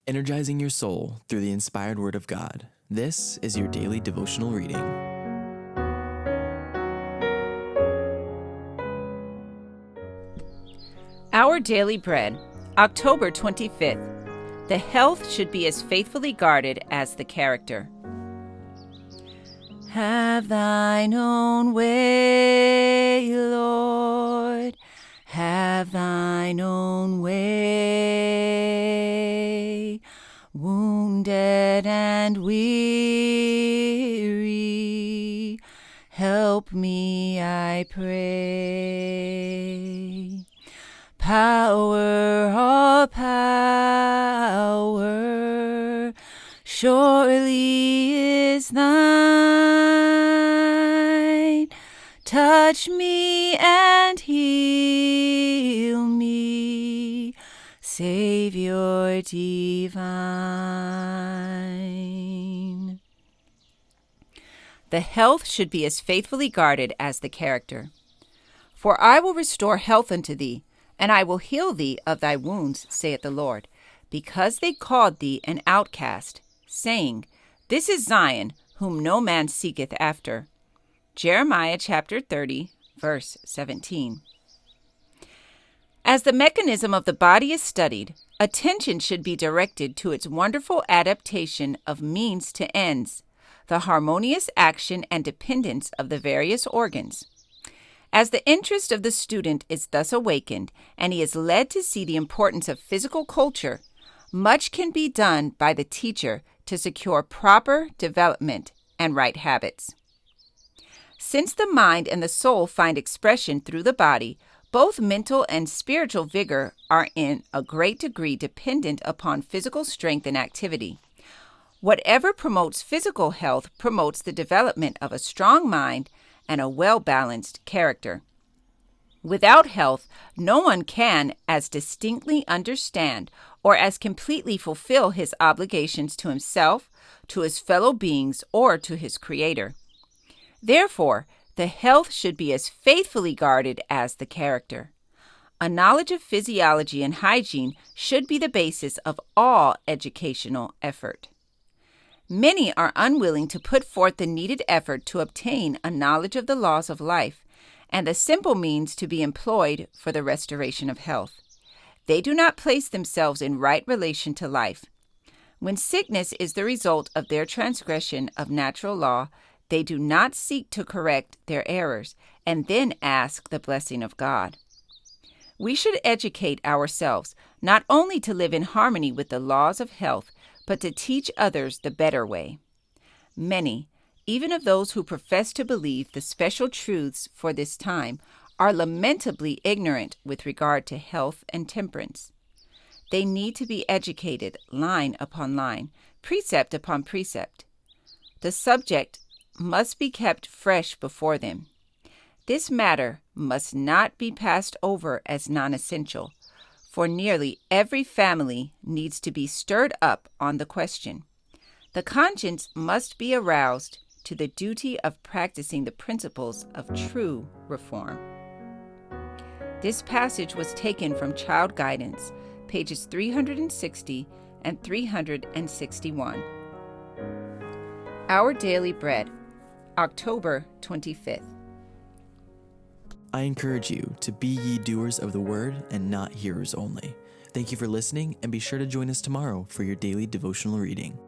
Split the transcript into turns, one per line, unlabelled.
energizing your soul through the inspired Word of God. This is your daily devotional reading.
Our Daily Bread, October 25th. The health should be as faithfully guarded as the character. Have thine own way, Lord. Have thine own way. Wounded and weary, help me, I pray. Power, all power, surely is thine. Touch me and heal me, Savior divine. The health should be as faithfully guarded as the character. For I will restore health unto thee, and I will heal thee of thy wounds, saith the Lord, because they called thee an outcast, saying, This is Zion, whom no man seeketh after. Jeremiah chapter 30, verse 17. As the mechanism of the body is studied, attention should be directed to its wonderful adaptation of means to ends, the harmonious action and dependence of the various organs. As the interest of the student is thus awakened, and he is led to see the importance of physical culture, much can be done by the teacher to secure proper development and right habits. Since the mind and the soul find expression through the body, both mental and spiritual vigor are in a great degree dependent upon physical strength and activity. Whatever promotes physical health promotes the development of a strong mind and a well-balanced character. Without health, no one can as distinctly understand or as completely fulfill his obligations to himself, to his fellow beings, or to his Creator. Therefore, the health should be as faithfully guarded as the character. A knowledge of physiology and hygiene should be the basis of all educational effort. Many are unwilling to put forth the needed effort to obtain a knowledge of the laws of life and the simple means to be employed for the restoration of health. They do not place themselves in right relation to life. When sickness is the result of their transgression of natural law, they do not seek to correct their errors and then ask the blessing of God. We should educate ourselves not only to live in harmony with the laws of health, but to teach others the better way. Many, even of those who profess to believe the special truths for this time, are lamentably ignorant with regard to health and temperance. They need to be educated line upon line, precept upon precept. The subject must be kept fresh before them. This matter must not be passed over as non-essential, for nearly every family needs to be stirred up on the question. The conscience must be aroused to the duty of practicing the principles of true reform. This passage was taken from Child Guidance, pages 360 and 361. Our Daily Bread, October 25th.
I encourage you to be ye doers of the word and not hearers only. Thank you for listening, and be sure to join us tomorrow for your daily devotional reading.